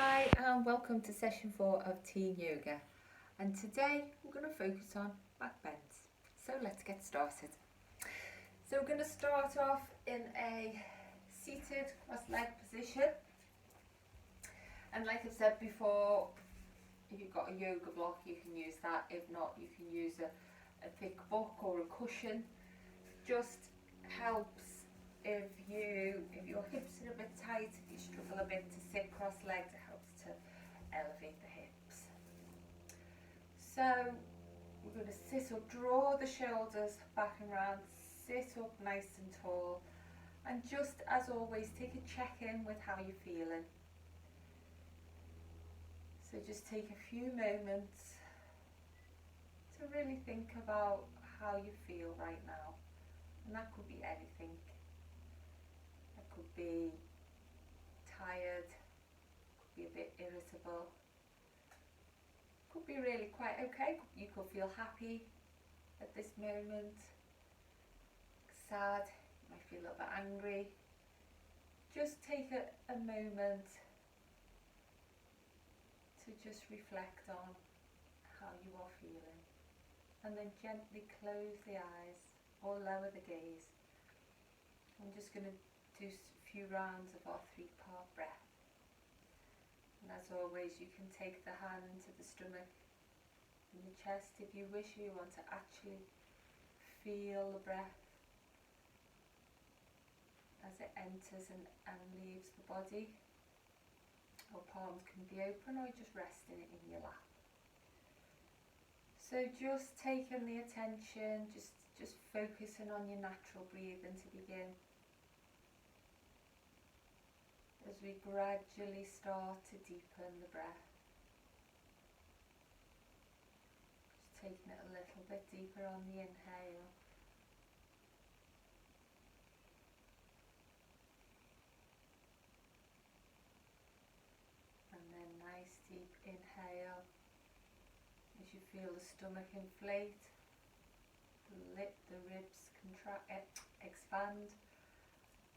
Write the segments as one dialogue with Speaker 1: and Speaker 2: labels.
Speaker 1: Hi and welcome to session 4 of Teen Yoga, and today we're going to focus on back bends. So let's get started. So we're going to start off in a seated cross-legged position, and like I've said before, if you've got a yoga block you can use that. If not, you can use a thick book or a cushion. Just helps if your hips are a bit tight, if you struggle a bit to sit cross-legged, it helps to elevate the hips. So we're going to sit up, draw the shoulders back and round, sit up nice and tall, and just as always take a check-in with how you're feeling. So just take a few moments to really think about how you feel right now, and that could be anything. It could be tired, could be a bit irritable, could be really quite okay. You could feel happy at this moment, sad, you might feel a little bit angry. Just take a moment to just reflect on how you are feeling, and then gently close the eyes or lower the gaze. I'm just going to do a few rounds of our 3-part breath. And as always, you can take the hand to the stomach and the chest if you wish. You want to actually feel the breath as it enters and leaves the body. Your palms can be open or just resting it in your lap. So just taking the attention, just focusing on your natural breathing to begin, as we gradually start to deepen the breath. Just taking it a little bit deeper on the inhale. And then nice deep inhale as you feel the stomach inflate, the ribs expand,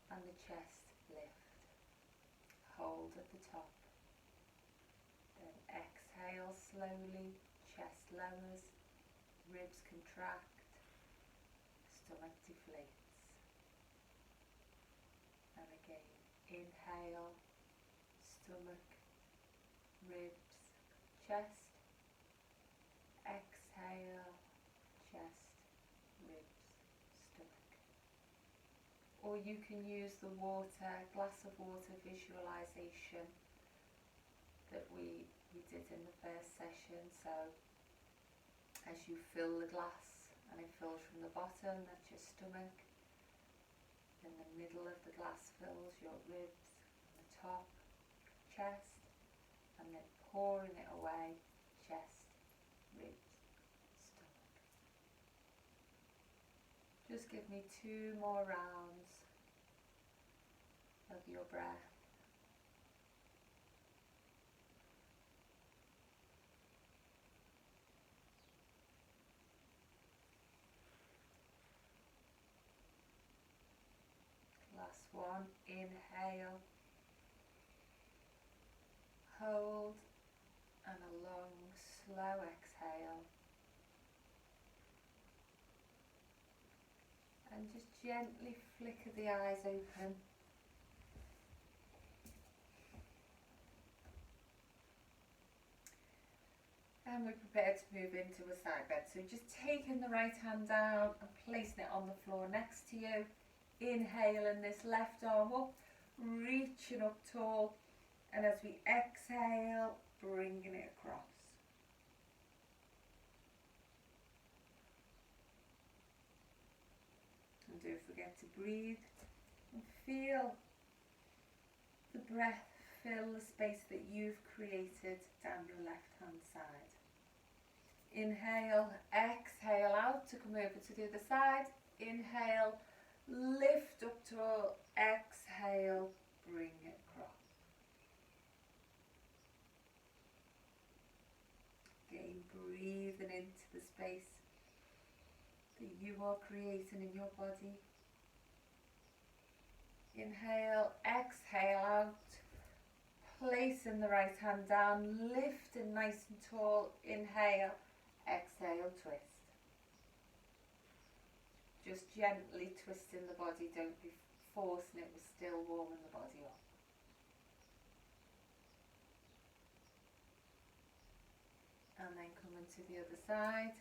Speaker 1: and the chest lift. Hold at the top. Then exhale slowly, chest lowers, ribs contract, stomach deflates. And again, inhale, stomach, ribs, chest. Exhale, chest, ribs, stomach. Or you can use the glass of water visualization that we did in the first session. So as you fill the glass and it fills from the bottom, that's your stomach. In the middle of the glass fills your ribs, the top, chest, and then pouring it away, chest, ribs, stomach. Just give me 2 more rounds of your breath. Last one, inhale, hold, and a long, slow exhale. And just gently flicker the eyes open. And we're prepared to move into a side bend. So just taking the right hand down and placing it on the floor next to you. Inhaling this left arm up, reaching up tall, and as we exhale, bringing it across. And don't forget to breathe and feel the breath fill the space that you've created down your left hand side. Inhale, exhale out to come over to the other side. Inhale, lift up tall, exhale, bring it across. Again, breathing into the space that you are creating in your body. Inhale, exhale out, place placing the right hand down, lifting nice and tall, inhale, exhale, twist. Just gently twisting the body, don't be forcing it, we're still warming the body up. And then coming to the other side.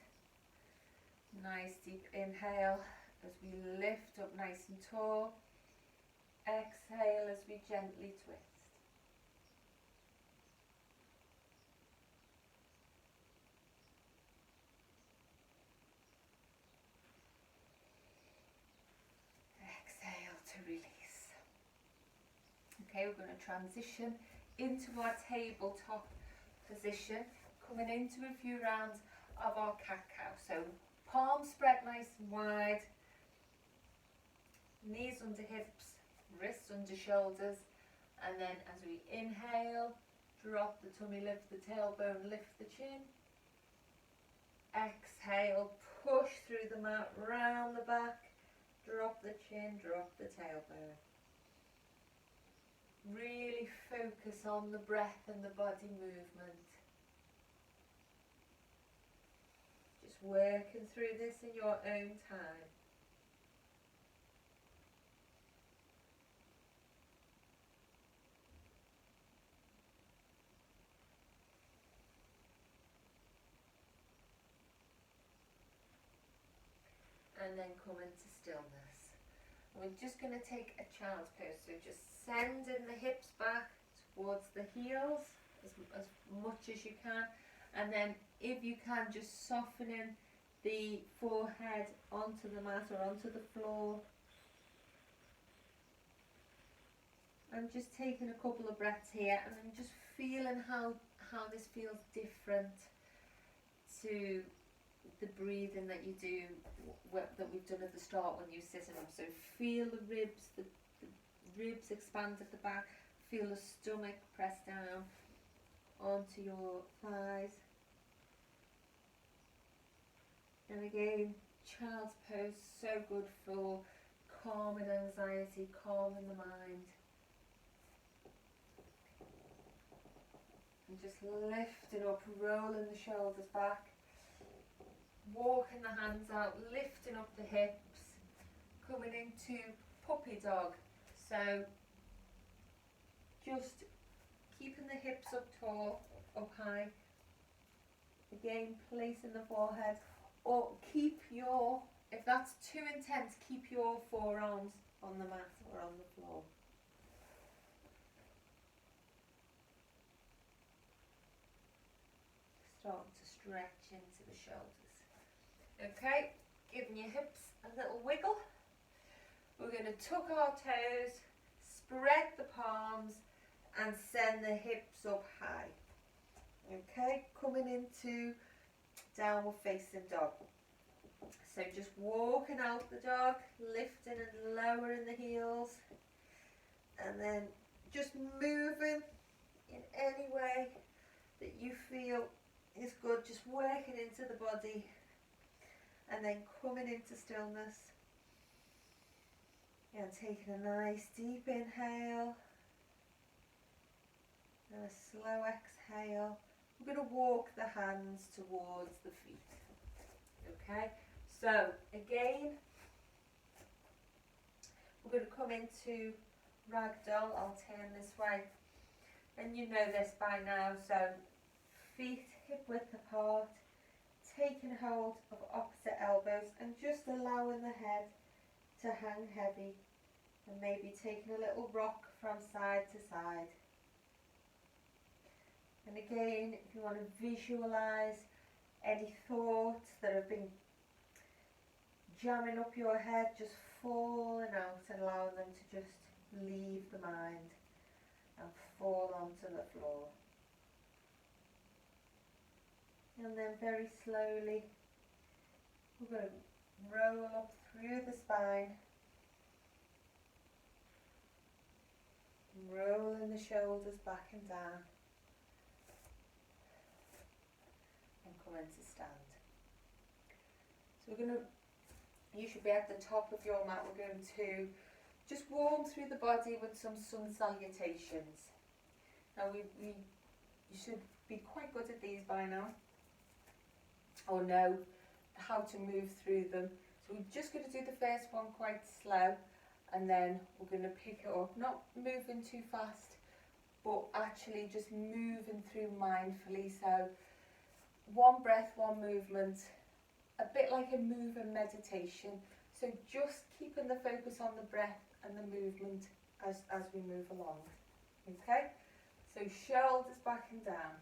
Speaker 1: Nice deep inhale as we lift up nice and tall. Exhale as we gently twist. Exhale to release. Okay, we're going to transition into our tabletop position, coming into a few rounds of our cat-cow. So palms spread nice and wide, knees under hips, wrists under shoulders, and then as we inhale, drop the tummy, lift the tailbone, lift the chin. Exhale, push through the mat, round the back, drop the chin, drop the tailbone. Really focus on the breath and the body movement. Just working through this in your own time. And then come into stillness. We're just going to take a child's pose, so just sending the hips back towards the heels as much as you can, and then if you can, just softening the forehead onto the mat or onto the floor, and just taking a couple of breaths here, and then just feeling how this feels different to the breathing that you do, that we've done at the start when you're sitting up. So feel the ribs expand at the back, feel the stomach press down onto your thighs. And again, child's pose, so good for calming anxiety, calming the mind. And just lifting up, rolling the shoulders back. Walking the hands out, lifting up the hips, coming into puppy dog. So just keeping the hips up tall, up high. Again, placing the forehead, or keep your, if that's too intense, keep your forearms on the mat or on the floor. Starting to stretch into the shoulders. Okay, giving your hips a little wiggle. We're going to tuck our toes, spread the palms, and send the hips up high. Okay, coming into downward facing dog. So just walking out the dog, lifting and lowering the heels, and then just moving in any way that you feel is good, just working into the body. And then coming into stillness and taking a nice deep inhale and a slow exhale. We're going to walk the hands towards the feet. Okay, so again, we're going to come into ragdoll. I'll turn this way, and you know this by now. So feet hip width apart, taking hold of opposite elbows and just allowing the head to hang heavy, and maybe taking a little rock from side to side. And again, if you want to visualize any thoughts that have been jamming up your head, just falling out and allowing them to just leave the mind and fall onto the floor. And then very slowly, we're going to roll up through the spine, rolling the shoulders back and down, and come into stand. So we're going to, you should be at the top of your mat. We're going to just warm through the body with some sun salutations. Now you should be quite good at these by now, or know how to move through them. So we're just going to do the first one quite slow, and then we're going to pick it up, not moving too fast, but actually just moving through mindfully. So one breath, one movement, a bit like a moving meditation. So just keeping the focus on the breath and the movement as we move along. Okay, so shoulders back and down.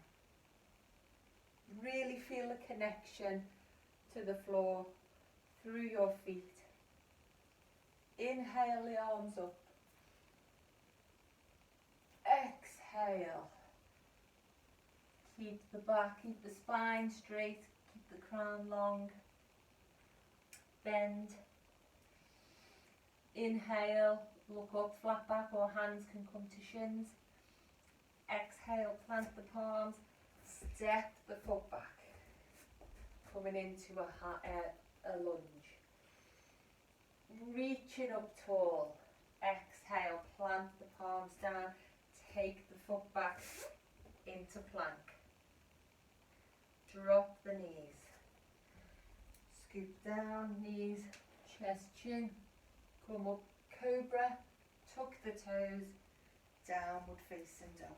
Speaker 1: Really feel a connection to the floor through your feet. Inhale the arms up. Exhale. Keep the back, keep the spine straight, keep the crown long. Bend. Inhale, look up, flat back, or hands can come to shins. Exhale, plant the palms, step the foot back, coming into a lunge. Reaching up tall. Exhale, plant the palms down, take the foot back into plank. Drop the knees. Scoop down, knees, chest, chin. Come up, cobra, tuck the toes, downward facing dog.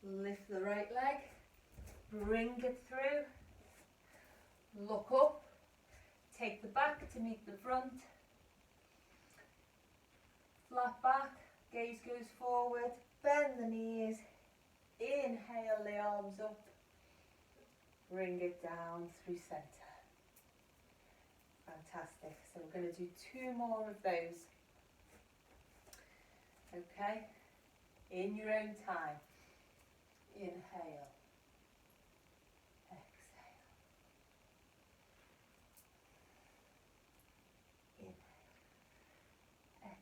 Speaker 1: Lift the right leg, bring it through, look up, take the back to meet the front, flat back, gaze goes forward, bend the knees, inhale the arms up, bring it down through centre. Fantastic. So we're going to do 2 more of those. Okay? In your own time. Inhale. Exhale. Inhale. Exhale.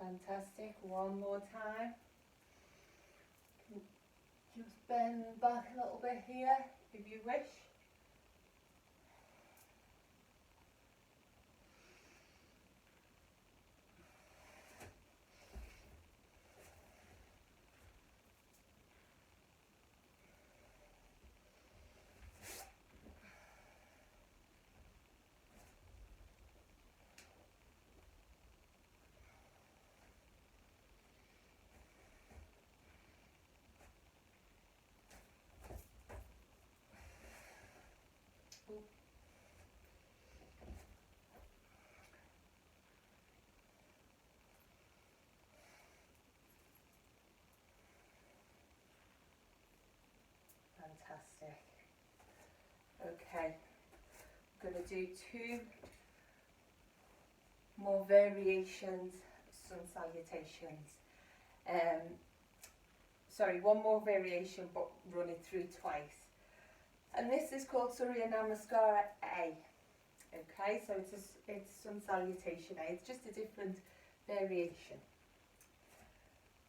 Speaker 1: Fantastic. One more time. Just bend back a little bit here if you wish. Fantastic. Okay, I'm going to do 2 more variations, sun salutations. Sorry, 1 more variation, but run it through twice. And this is called Surya Namaskara A. Okay, so it's sun salutation A. It's just a different variation.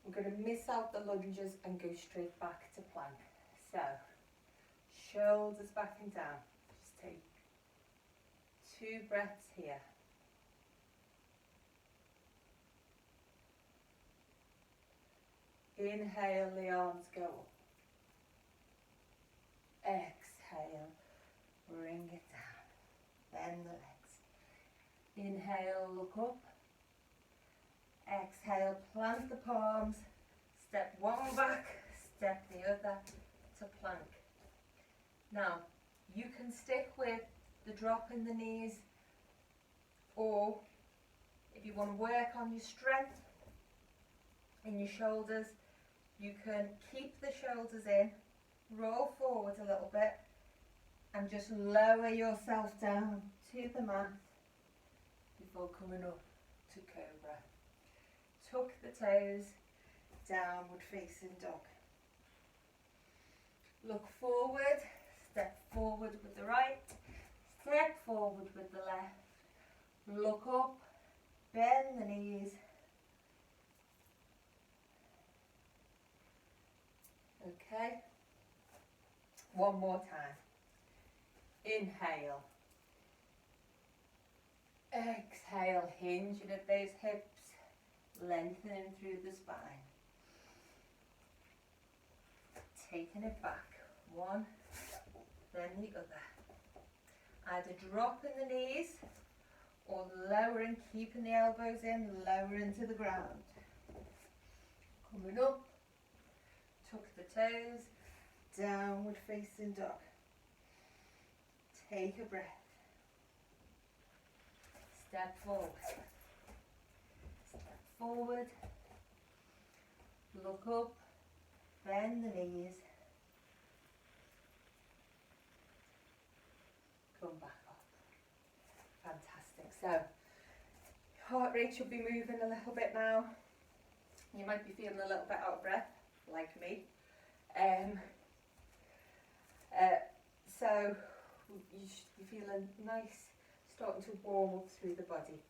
Speaker 1: We're going to miss out the lunges and go straight back to plank. So, shoulders back and down. Just take 2 breaths here. Inhale, the arms go up. Exhale, bring it down. Bend the legs. Inhale, look up. Exhale, plant the palms. Step 1 back, step the other to plank. Now, you can stick with the drop in the knees, or if you want to work on your strength in your shoulders, you can keep the shoulders in, roll forward a little bit, and just lower yourself down to the mat before coming up to cobra. Tuck the toes, downward facing dog. Look forward, step forward with the right, step forward with the left. Look up, bend the knees. Okay. One more time. Inhale. Exhale, hinging at those hips, lengthening through the spine. Taking it back, one, then the other. Either dropping the knees or lowering, keeping the elbows in, lowering to the ground. Coming up, tuck the toes, downward facing dog. Take a breath. Step forward. Step forward. Look up. Bend the knees. Come back up. Fantastic. So, heart rate should be moving a little bit now. You might be feeling a little bit out of breath, like me. So, you should be feeling nice, starting to warm up through the body.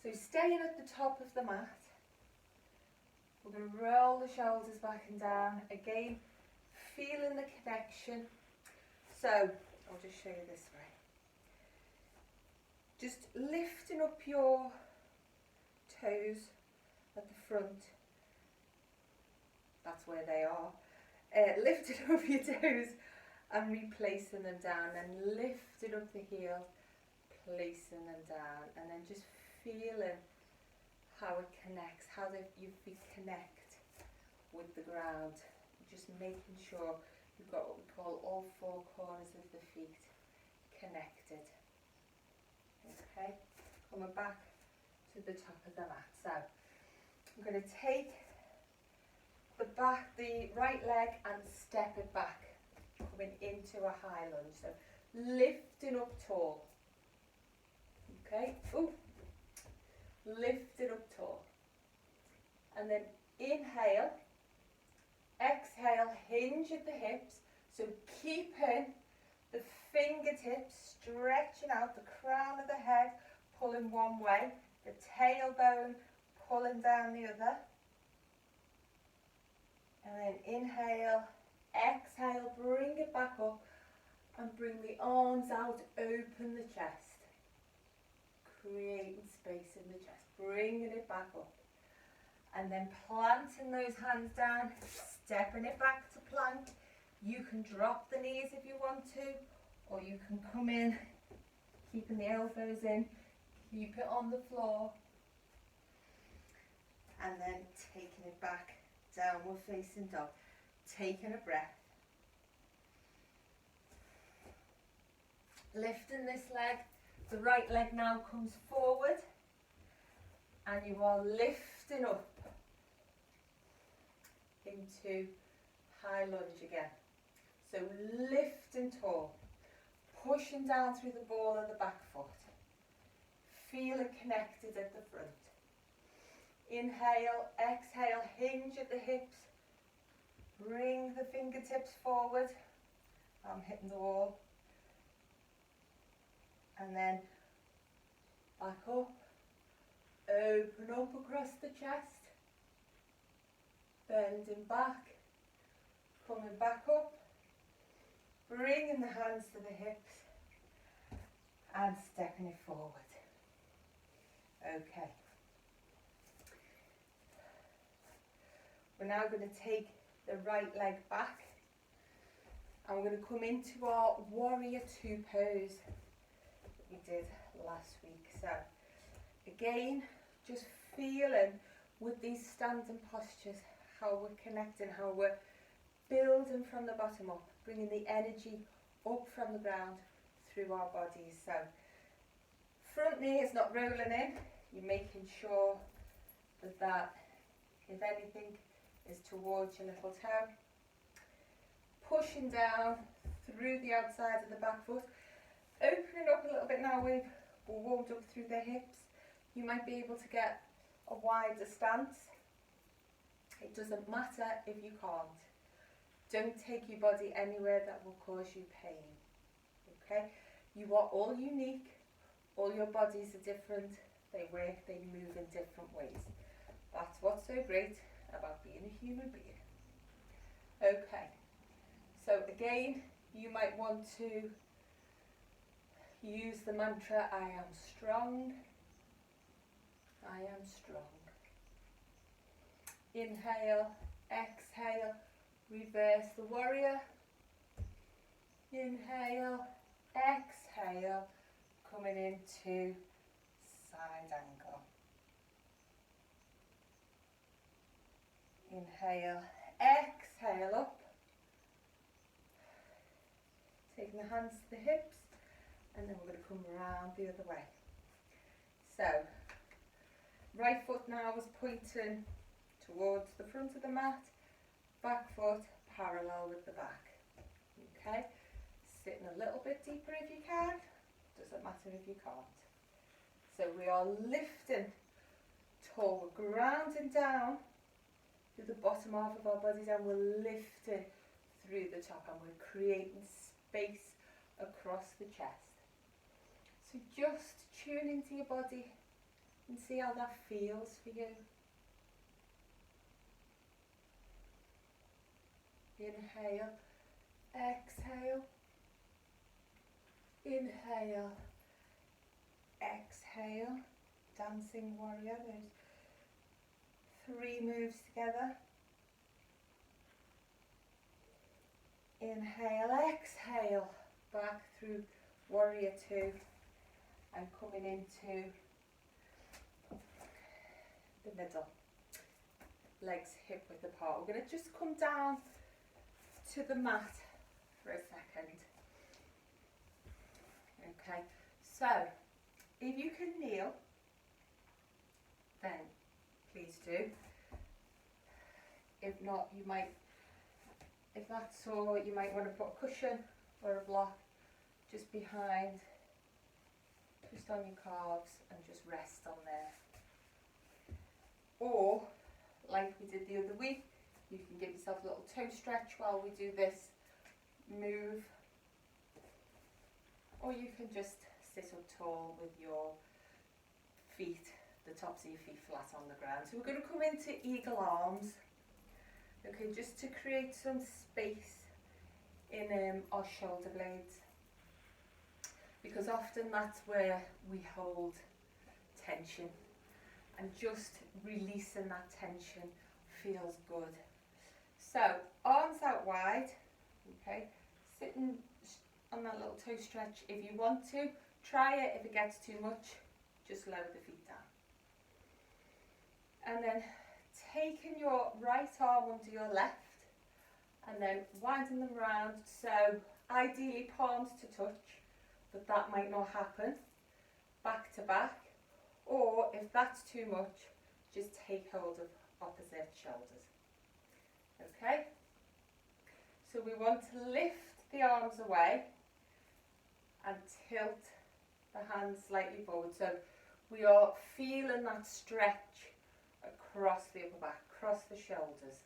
Speaker 1: So staying at the top of the mat, we're going to roll the shoulders back and down. Again, feeling the connection. So I'll just show you this way. Just lifting up your toes at the front. That's where they are. Lifting up your toes and replacing them down, and lifting up the heel, placing them down, and then just feeling how it connects, how your feet connect with the ground. Just making sure you've got what we call all four corners of the feet connected. Okay, coming back to the top of the mat. So I'm going to take the right leg and step it back, coming into a high lunge. So lifting up tall. Okay, ooh. Lift it up tall. And then inhale, exhale, hinge at the hips. So keeping the fingertips stretching out, the crown of the head pulling one way, the tailbone pulling down the other. And then inhale, exhale, bring it back up and bring the arms out, open the chest. Creating space in the chest, bringing it back up. And then planting those hands down, stepping it back to plank. You can drop the knees if you want to, or you can come in, keeping the elbows in, keep it on the floor. And then taking it back, downward facing dog. Taking a breath. Lifting this leg. The right leg now comes forward and you are lifting up into high lunge again. So lifting tall, pushing down through the ball of the back foot. Feel it connected at the front. Inhale, exhale, hinge at the hips. Bring the fingertips forward. I'm hitting the wall. And then back up, open up across the chest, bending back, coming back up, bringing the hands to the hips and stepping it forward. Okay. We're now going to take the right leg back and we're going to come into our warrior two pose we did last week. So again, just feeling with these standing postures how we're connecting, how we're building from the bottom up, bringing the energy up from the ground through our bodies. So front knee is not rolling in, you're making sure that if anything is towards your little toe, pushing down through the outside of the back foot. Opening up a little bit now, we're warmed up through the hips. You might be able to get a wider stance. It doesn't matter if you can't. Don't take your body anywhere that will cause you pain. Okay? You are all unique. All your bodies are different. They work, they move in different ways. That's what's so great about being a human being. Okay, so again, you might want to use the mantra, I am strong, I am strong. Inhale, exhale, reverse the warrior. Inhale, exhale, coming into side angle. Inhale, exhale up. Taking the hands to the hips, and then we're going to come round the other way. So, right foot now is pointing towards the front of the mat, back foot parallel with the back. Okay, sitting a little bit deeper if you can, doesn't matter if you can't. So we are lifting tall, we're grounding down through the bottom half of our bodies, and we're lifting through the top, and we're creating space across the chest. So just tune into your body and see how that feels for you. Inhale, exhale, inhale, exhale, dancing warrior, those 3 moves together. Inhale, exhale, back through warrior 2 and coming into the middle. Legs hip width apart. We're going to just come down to the mat for a second. Okay, so if you can kneel, then please do. If not, you might, if that's sore, you might want to put a cushion or a block just behind, just on your calves, and just rest on there. Or, like we did the other week, you can give yourself a little toe stretch while we do this move. Or you can just sit up tall with your feet, the tops of your feet flat on the ground. So we're going to come into eagle arms. Okay, just to create some space in our shoulder blades. Because often that's where we hold tension. And just releasing that tension feels good. So, arms out wide, okay, sitting on that little toe stretch if you want to. Try it. If it gets too much, just lower the feet down. And then taking your right arm under your left and then winding them round. So, ideally palms to touch, but that might not happen. Back to back. Or if that's too much, just take hold of opposite shoulders. Okay? So we want to lift the arms away and tilt the hands slightly forward. So we are feeling that stretch across the upper back, across the shoulders.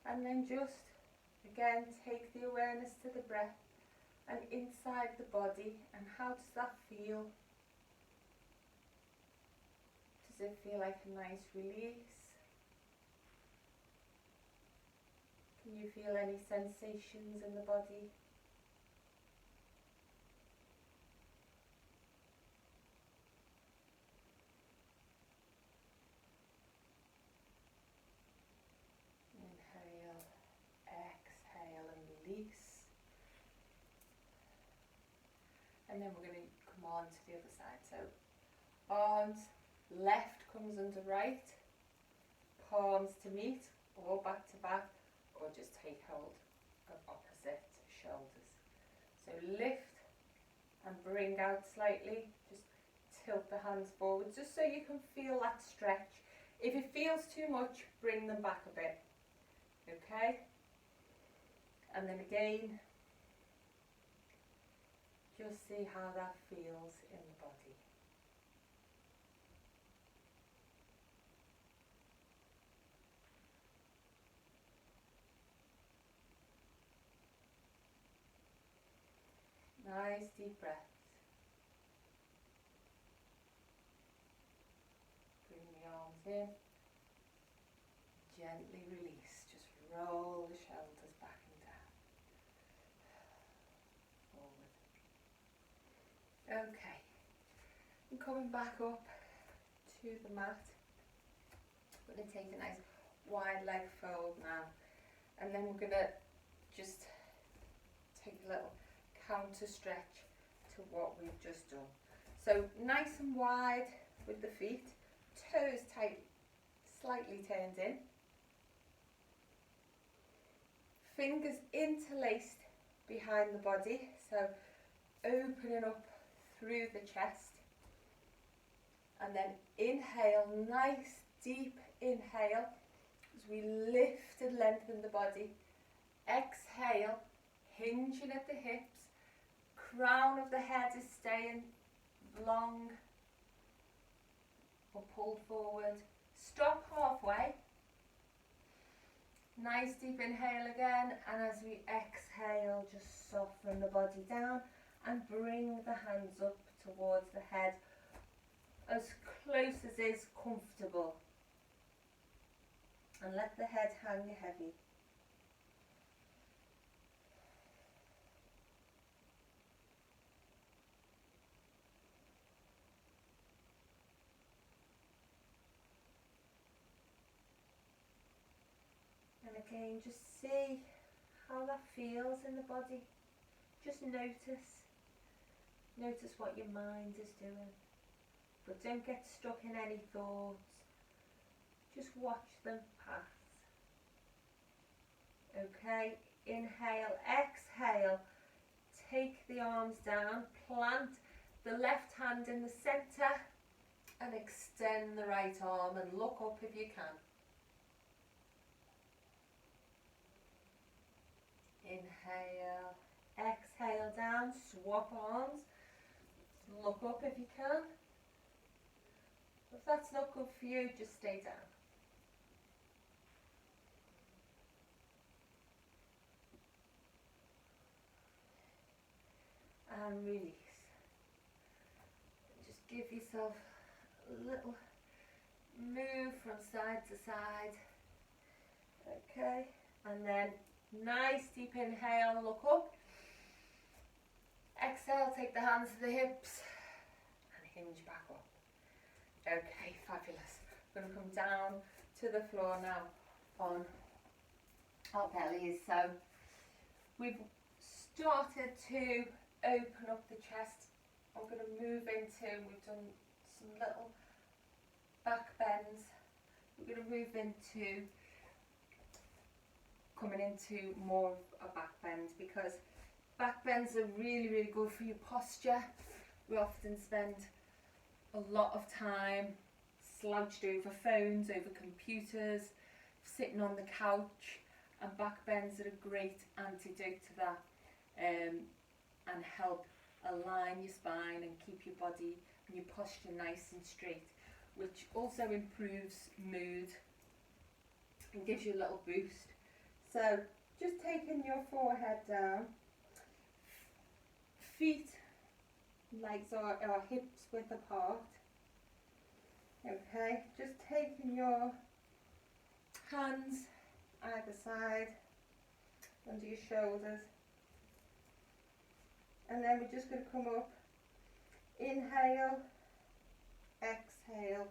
Speaker 1: And then just, again, take the awareness to the breath and inside the body, and how does that feel? Does it feel like a nice release? Can you feel any sensations in the body? Inhale, exhale and release. And then we're going to come on to the other side. So arms, left comes under right, palms to meet, or back to back, or just take hold of opposite shoulders. So lift and bring out slightly, just tilt the hands forward, just so you can feel that stretch. If it feels too much, bring them back a bit, okay? And then again, just see how that feels in the body. Nice deep breaths. Bring the arms in. Gently release. Just roll the shoulders back and down. Forward. Okay. And coming back up to the mat. We're going to take a nice wide leg fold now. And then we're going to just take a little counter stretch to what we've just done. So nice and wide with the feet, toes tight, slightly turned in, fingers interlaced behind the body, so opening up through the chest, and then inhale, nice deep inhale as we lift and lengthen the body. Exhale, hinging at the hips, crown of the head is staying long or pulled forward. Stop halfway. Nice deep inhale again, and as we exhale, just soften the body down and bring the hands up towards the head as close as is comfortable, and let the head hang heavy. And again, just see how that feels in the body. Just notice what your mind is doing, but don't get stuck in any thoughts. Just watch them pass. Okay, inhale, exhale, take the arms down, plant the left hand in the centre and extend the right arm and look up if you can. Inhale, exhale down, swap arms, look up if you can. If that's not good for you, just stay down. And release. Just give yourself a little move from side to side. Okay, and then nice deep inhale, look up. Exhale, take the hands to the hips and hinge back up. Okay, fabulous. We're going to come down to the floor now on our bellies. So we've started to open up the chest. I'm going to move into, we've done some little back bends. We're going to move into coming into more of a back bend, because back bends are really, really good for your posture. We often spend a lot of time slouched over phones, over computers, sitting on the couch, and back bends are a great antidote to that, and help align your spine and keep your body and your posture nice and straight, which also improves mood and gives you a little boost. So just taking your forehead down, feet, legs are hips width apart. Okay, just taking your hands either side under your shoulders, and then we're just going to come up, inhale, exhale,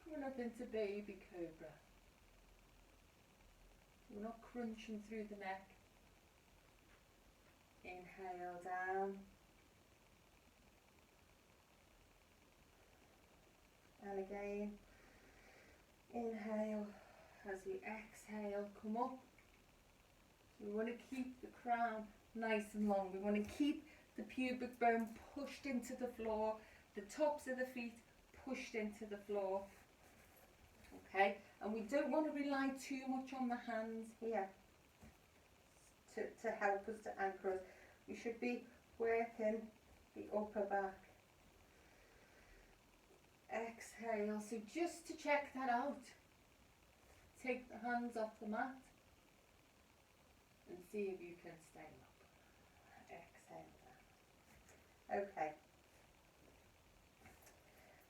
Speaker 1: coming up into baby cobra. We're not crunching through the neck. Inhale down. And again, inhale as we exhale, come up. So we want to keep the crown nice and long. We want to keep the pubic bone pushed into the floor, the tops of the feet pushed into the floor. Okay, and we don't want to rely too much on the hands here to help us, to anchor us. We should be working the upper back. Exhale. So just to check that out, take the hands off the mat and see if you can stay up. Exhale down. Okay.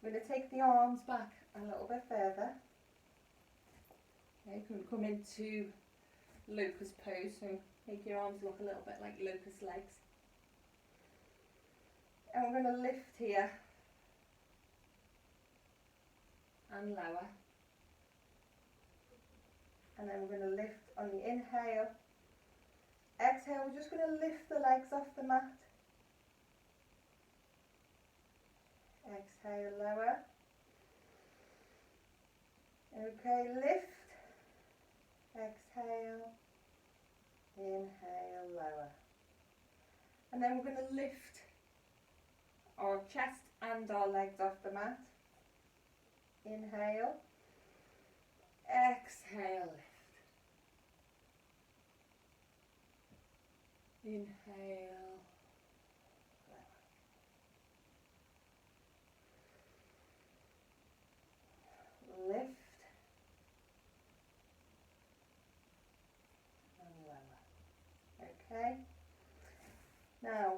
Speaker 1: I'm going to take the arms back a little bit further. Okay, you can come into locust pose, so make your arms look a little bit like locust legs. And we're going to lift here and lower. And then we're going to lift on the inhale. Exhale, we're just going to lift the legs off the mat. Exhale, lower. Okay, lift. Exhale. Inhale, lower. And then we're going to lift our chest and our legs off the mat. Inhale. Exhale, lift. Inhale. Lower. Lift. And lower. Okay. Now,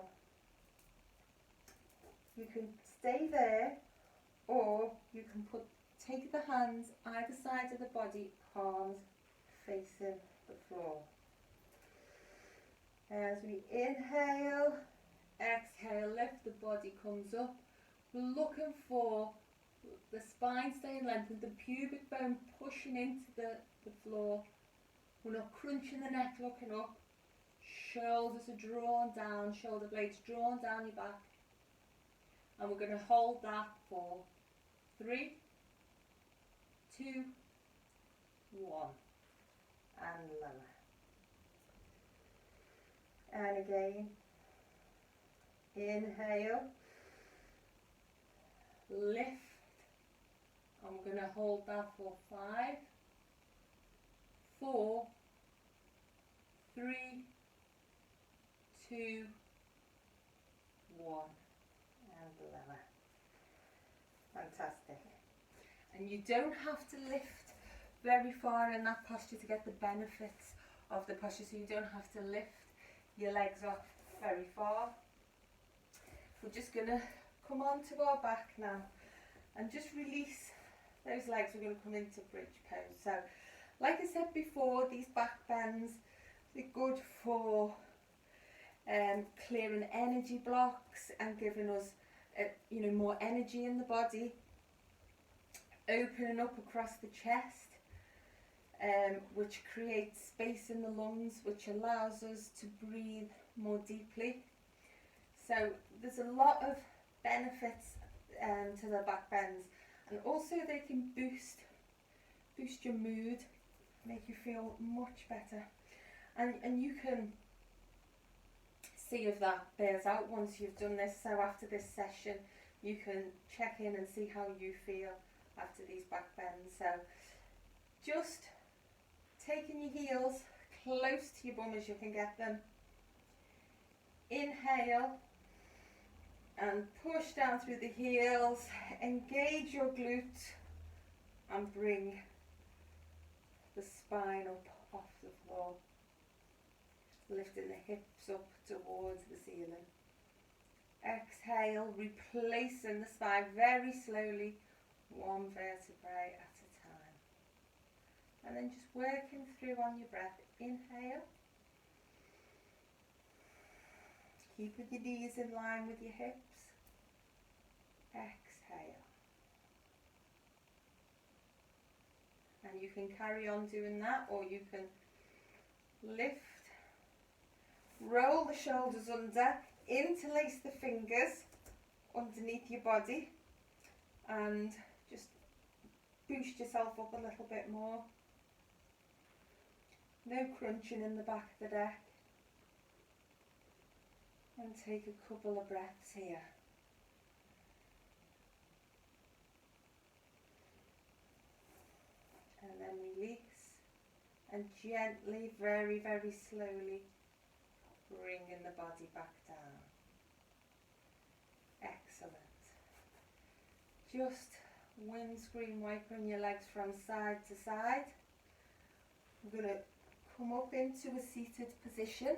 Speaker 1: you can stay there, or you can take the hands either side of the body, palms facing the floor. As we inhale, exhale, lift, the body comes up. We're looking for the spine staying lengthened, the pubic bone pushing into the floor. We're not crunching the neck, looking up. Shoulders are drawn down, shoulder blades drawn down your back. And we're going to hold that for 3, 2, 1. And lower. And again. Inhale. Lift. And we're going to hold that for 5, 4, 3, 2, 1. And lower. Fantastic. And you don't have to lift very far in that posture to get the benefits of the posture, so you don't have to lift your legs up very far. We're just going to come on to our back now and just release those legs. We're going to come into bridge pose. So like I said before, these back bends, they're good for clearing energy blocks and giving us more energy in the body, opening up across the chest, which creates space in the lungs, which allows us to breathe more deeply. So there's a lot of benefits to the back bends, and also they can boost your mood, make you feel much better, and you can see if that bears out once you've done this. So after this session you can check in and see how you feel after these back bends. So just taking your heels close to your bum as you can get them. Inhale and push down through the heels, engage your glutes and bring the spine up off the floor, lifting the hips up towards the ceiling. Exhale, replacing the spine very slowly, one vertebrae at a time. And then just working through on your breath. Inhale. Keep with your knees in line with your hips. Exhale. And you can carry on doing that, or you can lift, roll the shoulders under, interlace the fingers underneath your body and just boost yourself up a little bit more. No crunching in the back of the deck. And take a couple of breaths here. And then release and gently, very, very slowly bringing the body back down. just windscreen wiping your legs from side to side. I'm going to come up into a seated position.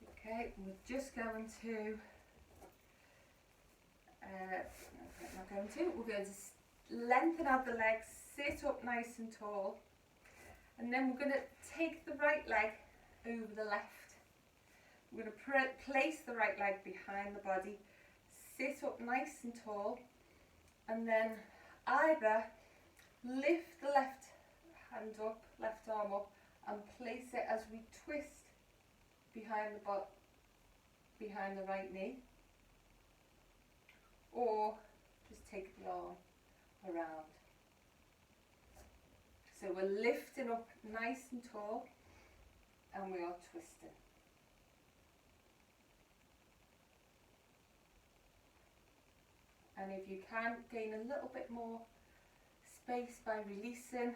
Speaker 1: Okay, we're just going to, we're going to lengthen out the legs, sit up nice and tall, and then we're going to take the right leg over the left. We're going to place the right leg behind the body, sit up nice and tall, and then either lift the left hand up, left arm up, and place it as we twist behind the right knee, or just take the arm around. So we're lifting up nice and tall, and we are twisting. And if you can, gain a little bit more space by releasing,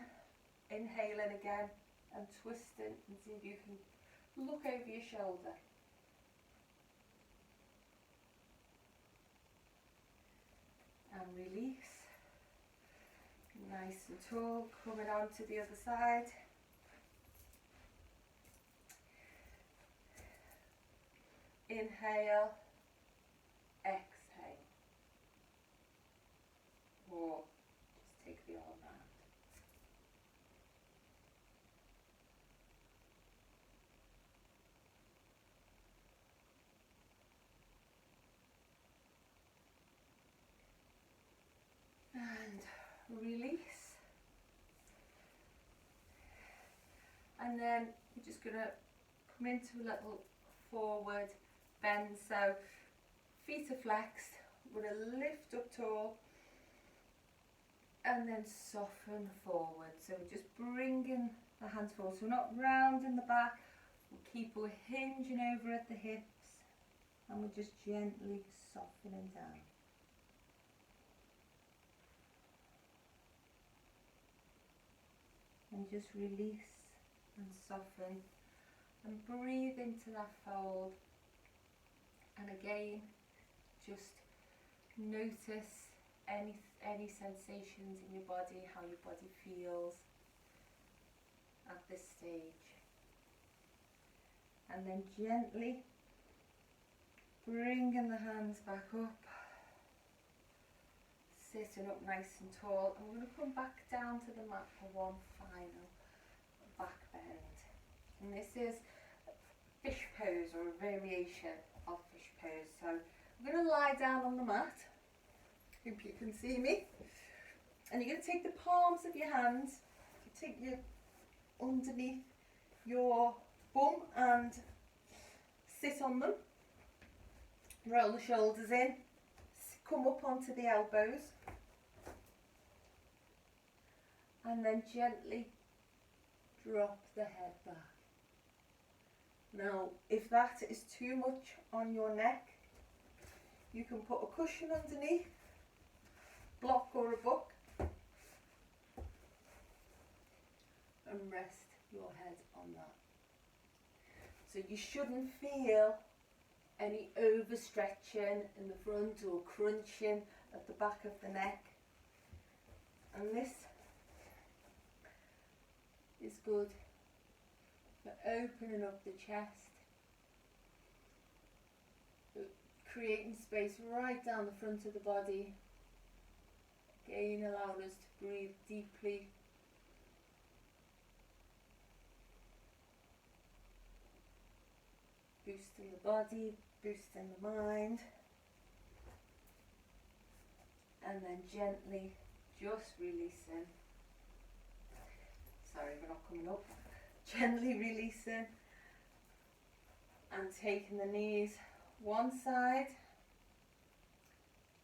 Speaker 1: inhaling again, and twisting, and see if you can look over your shoulder. And release. Nice and tall, coming on to the other side. Inhale, exhale. Or just take the arm round. And release. And then we're just going to come into a little forward bend. So feet are flexed, we're going to lift up tall and then soften forward. So we're just bringing the hands forward. So we're not rounding the back, we'll keep our hinging over at the hips, and we're just gently softening down. And just release and soften and breathe into that fold. And again, just notice any sensations in your body, how your body feels at this stage. And then gently bringing the hands back up, sitting up nice and tall. And we're going to come back down to the mat for one final back bend. And this is fish pose, or a variation of fish pose. So I'm going to lie down on the mat. Hope you can see me. And you're going to take the palms of your hands, take your underneath your bum and sit on them. Roll the shoulders in, come up onto the elbows, and then gently drop the head back. Now, if that is too much on your neck, you can put a cushion underneath, block or a book, and rest your head on that. So you shouldn't feel any overstretching in the front or crunching at the back of the neck. And this is good for opening up the chest, creating space right down the front of the body. Again, allow us to breathe deeply. Boosting the body, boosting the mind. And then gently just releasing. Sorry, we're not coming up. Gently releasing and taking the knees one side,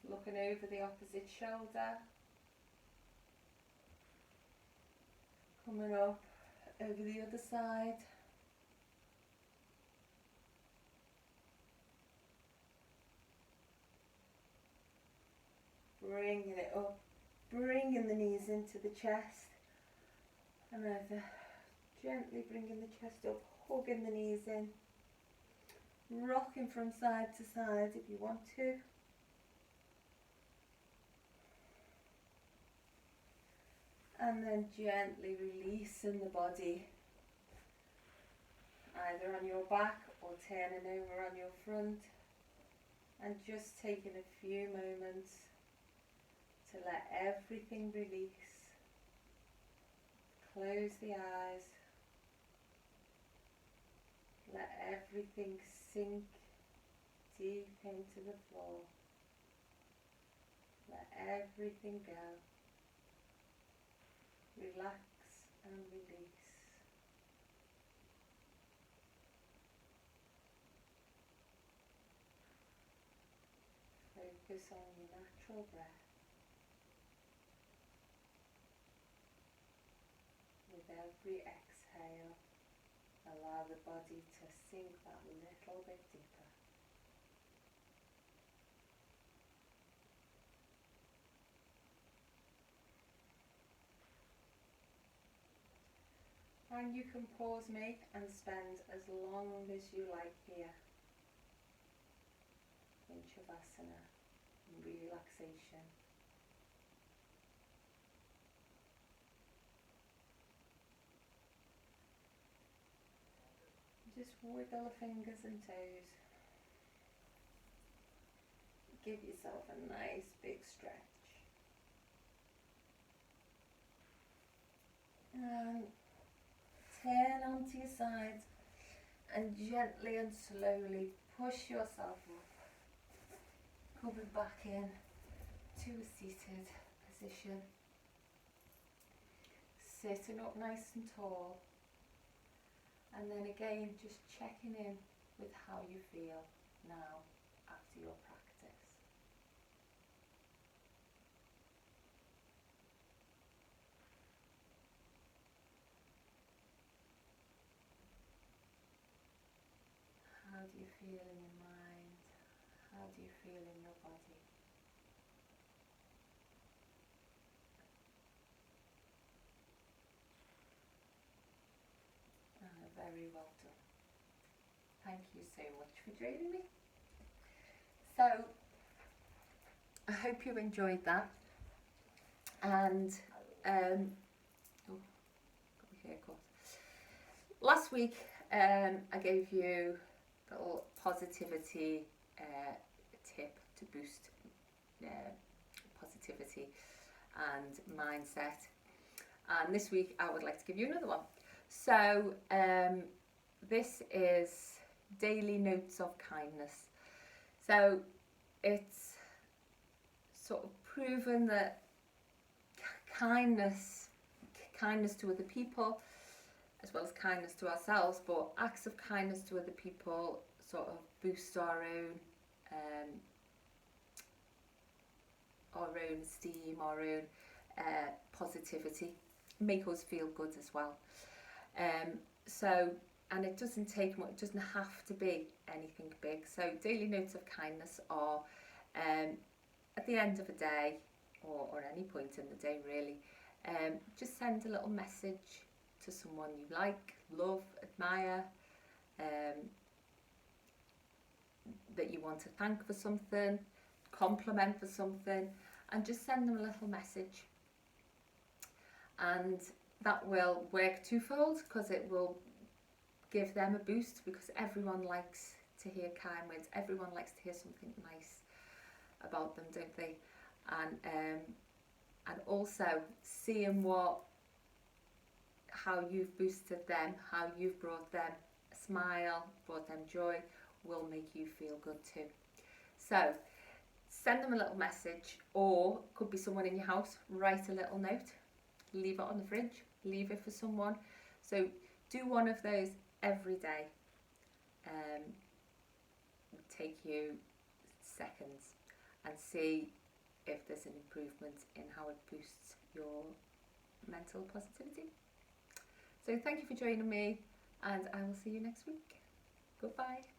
Speaker 1: looking over the opposite shoulder, coming up over the other side, bringing it up, bringing the knees into the chest, and either gently bringing the chest up, hugging the knees in, rocking from side to side if you want to. And then gently releasing the body, either on your back or turning over on your front, and just taking a few moments to let everything release. Close the eyes, let everything sink deep into the floor, let everything go, relax and release. Focus on your natural breath. With every exhale, allow the body to sink that little bit deeper. And you can pause me and spend as long as you like here in Shavasana, in relaxation. Just wiggle the fingers and toes. Give yourself a nice big stretch. And turn onto your sides and gently and slowly push yourself up. Coming back in to a seated position. Sitting up nice and tall. And then again, just checking in with how you feel now after your practice. How do you feel in your mind? How do you feel in your body? Very well done. Thank you so much for joining me. So, I hope you enjoyed that. And, last week I gave you a little positivity tip to boost positivity and mindset. And this week I would like to give you another one. So this is daily notes of kindness. So it's sort of proven that kindness to other people, as well as kindness to ourselves, but acts of kindness to other people sort of boost our own esteem, our own positivity, make us feel good as well. And it doesn't take much, it doesn't have to be anything big. So daily notes of kindness are at the end of a day, or any point in the day really, just send a little message to someone you like, love, admire, that you want to thank for something, compliment for something, and just send them a little message. And that will work twofold, because it will give them a boost, because everyone likes to hear kind words, everyone likes to hear something nice about them, don't they? And also seeing how you've boosted them, how you've brought them a smile, brought them joy, will make you feel good too. So send them a little message, or could be someone in your house, write a little note, leave it on the fridge, leave it for someone. So do one of those every day. Take you seconds and see if there's an improvement in how it boosts your mental positivity. So thank you for joining me, and I will see you next week. Goodbye.